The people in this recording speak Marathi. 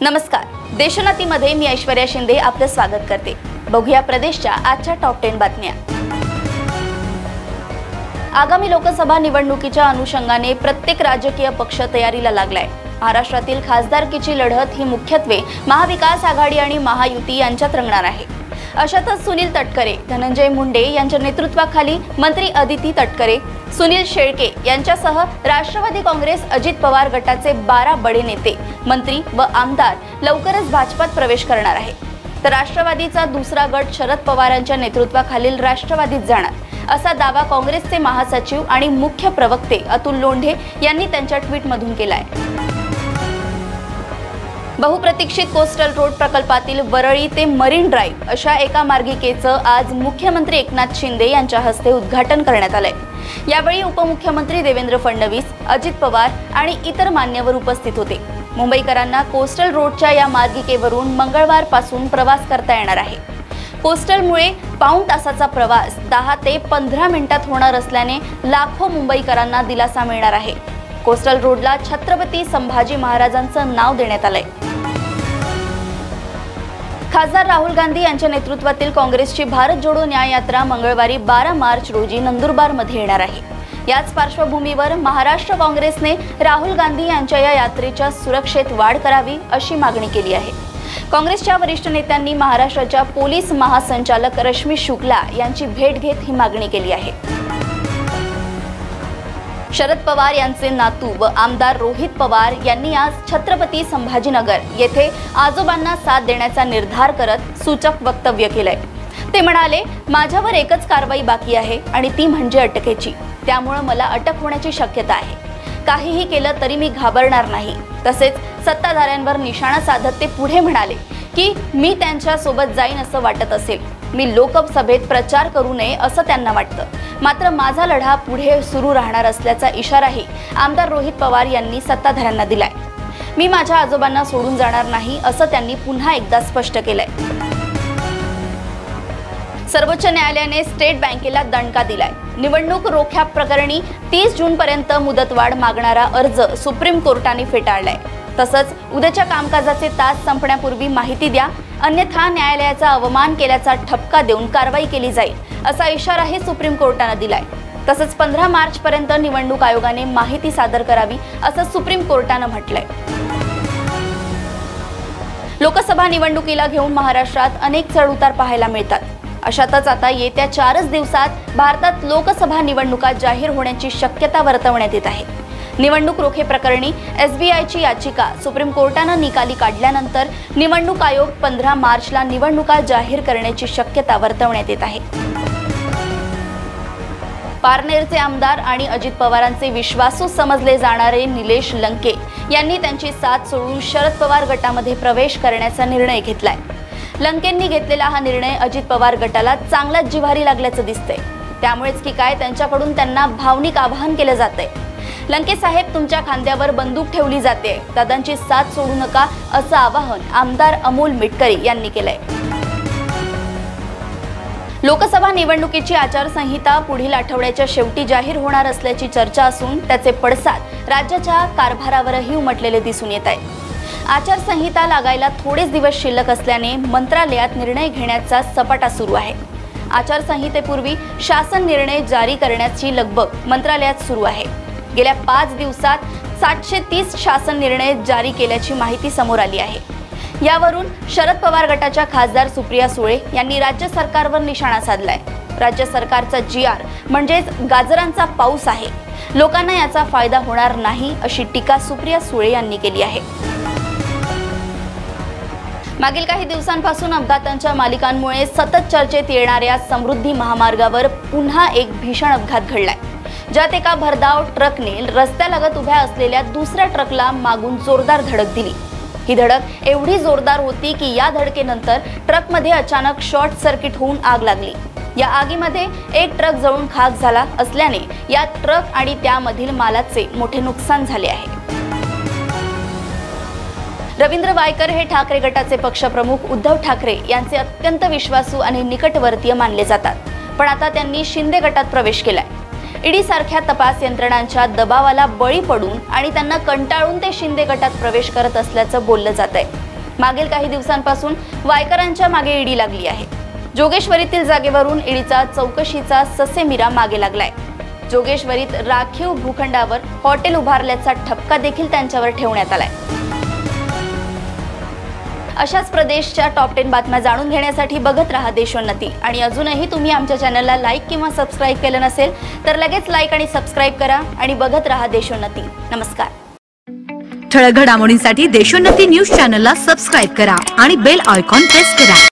नमस्कार, देशोन्नतीमध्ये मी ऐश्वर्या शिंदे आपलं स्वागत करते। बघूया प्रदेशच्या आजच्या टॉप 10 बातम्या। आगामी लोकसभा निवडणुकीच्या अनुषंगाने प्रत्येक राजकीय पक्ष तयारीला लागलाय। महाराष्ट्रातील खासदारकीची लढत ही मुख्यत्वे महाविकास आघाडी आणि महायुती यांच्यात रंगणार आहे। अशातच सुनील तटकरे, धनंजय मुंडे यांच्या नेतृत्वाखाली मंत्री अदिती तटकरे, सुनील शेळके यांच्यासह राष्ट्रवादी काँग्रेस अजित पवार गटाचे 12 बडे नेते, मंत्री व आमदार लवकरच भाजपात प्रवेश करणार आहे। तर राष्ट्रवादीचा दुसरा गट शरद पवारांच्या नेतृत्वाखालील राष्ट्रवादीत जाणार असा दावा काँग्रेसचे महासचिव आणि मुख्य प्रवक्ते अतुल लोंढे यांनी त्यांच्या ट्विटमधून केलाय। बहुप्रतीक्षित कोस्टल रोड प्रकल्पातील वरळी ते मरीन ड्राईव्ह अशा एका मार्गिकेचं आज मुख्यमंत्री एकनाथ शिंदे यांच्या हस्ते उद्घाटन करण्यात आलंय। यावेळी उपमुख्यमंत्री देवेंद्र फडणवीस, अजित पवार आणि इतर मान्यवर उपस्थित होते। मुंबईकरांना कोस्टल रोडच्या या मार्गिकेवरून मंगळवारपासून प्रवास करता येणार आहे। कोस्टलमुळे पाऊण तासाचा प्रवास 10 ते 15 मिनिटात होणार असल्याने लाखो मुंबईकरांना दिलासा मिळणार आहे। कोस्टल रोडला छत्रपती संभाजी महाराजांचं नाव देण्यात आलंय। खासदार राहुल गांधी यांच्या नेतृत्वातील काँग्रेसची भारत जोडो न्याय यात्रा मंगळवारी 12 मार्च रोजी नंदुरबारमध्ये येणार आहे। याच पार्श्वभूमीवर महाराष्ट्र काँग्रेसने राहुल गांधी यांच्या या यात्रेच्या सुरक्षेत वाढ करावी अशी मागणी केली आहे। काँग्रेसच्या वरिष्ठ नेत्यांनी महाराष्ट्राच्या पोलीस महासंचालक रश्मी शुक्ला यांची भेट घेत ही मागणी केली आहे। शरद पवार यांचे नातू व आमदार रोहित पवार यांनी आज छत्रपती संभाजीनगर येथे आजोबांना साथ देण्याचा निर्धार करत सूचक वक्तव्य केलंय। ते म्हणाले, माझ्यावर एकच कारवाई बाकी आहे आणि ती म्हणजे अटकेची, त्यामुळे मला अटक होण्याची शक्यता आहे। काहीही केलं तरी मी घाबरणार नाही। तसेच सत्ताधाऱ्यांवर निशाणा साधत ते पुढे म्हणाले की मी त्यांच्या सोबत जाईन असं वाटत असेल, मी लोकसभेत प्रचार करू नये असं त्यांना वाटतं, मात्र माझा लढा पुढे सुरू राहणार असल्याचा इशाराही आमदार रोहित पवार यांनी सत्ताधाऱ्यांना दिलाय। मी माझ्या आजोबांना सोडून जाणार नाही असं त्यांनी पुन्हा एकदा स्पष्ट केलंय। सर्वोच्च न्यायालयाने स्टेट बँकेला दणका दिलाय। निवडणूक रोख्या प्रकरणी 30 जूनपर्यंत मुदतवाढ मागणारा अर्ज सुप्रीम कोर्टाने फेटाळलाय। तसंच उद्याच्या कामकाजाचे तास संपण्यापूर्वी माहिती द्या, अन्यथा न्यायालयाचा अवमान केल्याचा ठपका देऊन कारवाई केली जाईल असा इशाराही सुप्रीम कोर्टाने दिलाय। तसंच 15 मार्च पर्यंत निवडणूक आयोगाने माहिती सादर करावी असं सुप्रीम कोर्टाने म्हटलंय। लोकसभा निवडणुकीला घेऊन महाराष्ट्रात अनेक चढउतार पाहायला मिळतात। अशातच आता येत्या 4 दिवसात भारतात लोकसभा निवडणुका जाहीर होण्याची शक्यता वर्तवण्यात येत आहे। निवडणूक रोखे प्रकरणी SBIची याचिका सुप्रीम कोर्टाने निकाली काढल्यानंतर निवडणूक आयोग 15 मार्चला निवडणुका जाहीर करण्याची शक्यता वर्तवण्यात येत आहे। पारनेरचे आमदार आणि अजित पवारांचे विश्वासू समजले जाणारे निलेश लंके यांनी त्यांची साथ सोडून शरद पवार गटामध्ये प्रवेश करण्याचा निर्णय घेतलाय। लंकेंनी घेतलेला हा निर्णय अजित पवार गटाला चांगलाच जिव्हारी लागल्याचं दिसतंय। त्यामुळेच की काय त्यांच्याकडून त्यांना भावनिक आवाहन केलं जातंय। लंके साहेब, तुमच्या खांद्यावर बंदूक ठेवली जाते, दादांची साथ सोडू नका असं आवाहन आमदार अमोल मिटकरी यांनी केलंय। लोकसभा निवडणुकीची आचारसंहिता पुढील आठवड्याच्या शेवटी जाहीर होणार असल्याची चर्चा असून त्याचे पडसाद राज्याच्या कारभारावरही उमटलेले दिसून येत आहेत। आचारसंहिता लागायला थोडेच दिवस शिल्लक असल्याने मंत्रालयात निर्णय घेण्याचा सपाटा सुरू आहे। आचारसंहितेपूर्वी शासन निर्णय जारी करण्याची लगबग मंत्रालयात सुरू आहे। गेल्या 5 दिवसात 730 शासन निर्णय जारी केल्याची माहिती समोर आली आहे। यावरून शरद पवार गटाच्या खासदार सुप्रिया सुळे यांनी राज्य सरकारवर निशाणा साधलाय। राज्य सरकारचा GR म्हणजेच गाजरांचा पाऊस आहे, लोकांना याचा फायदा होणार नाही अशी टीका सुप्रिया सुळे यांनी केली आहे। मागील काही दिवसांपासून अपघातांच्या मालिकांमुळे सतत चर्चेत येणाऱ्या समृद्धी महामार्गावर पुन्हा एक भीषण अपघात घडलाय, ज्यात एका भरधाव ट्रकने रस्त्यालगत उभ्या असलेल्या दुसऱ्या ट्रकला मागून जोरदार धडक दिली। ही धडक एवढी जोरदार होती की या धडकेनंतर ट्रकमध्ये अचानक शॉर्ट सर्किट होऊन आग लागली। या आगीमध्ये एक ट्रक जळून खाक झाला असल्याने या ट्रक आणि त्यामधील मालाचे मोठे नुकसान झाले आहे। रवींद्र वायकर हे ठाकरे गटाचे पक्षप्रमुख उद्धव ठाकरे यांचे अत्यंत विश्वासू आणि निकटवर्तीय मानले जातात, पण आता त्यांनी शिंदे गटात प्रवेश केलाय। ईडी सारख्या तपास यंत्रणांच्या दबावाला बळी पडून आणि त्यांना कंटाळून ते शिंदे गटात प्रवेश करत असल्याचं बोललं जात आहे। मागील काही दिवसांपासून वायकरांच्या मागे ईडी लागली आहे। जोगेश्वरीतील जागेवरून ईडीचा चौकशीचा ससेमिरा मागे लागलाय। जोगेश्वरीत राखीव भूखंडावर हॉटेल उभारल्याचा ठपका देखील त्यांच्यावर ठेवण्यात आलाय। अशाच प्रदेशच्या टॉप 10 बातम्या जाणून घेण्यासाठी बघत रहा देशोन्नती। आणि अजूनही तुम्ही आमच्या चॅनलला लाईक किंवा सबस्क्राईब केलं नसेल तर लगेच लाईक आणि सबस्क्राईब करा आणि बघत रहा देशोन्नती। नमस्कार। ठळक घडामोडींसाठी देशोन्नती न्यूज चॅनलला सबस्क्राईब करा आणि बेल आयकॉन प्रेस करा।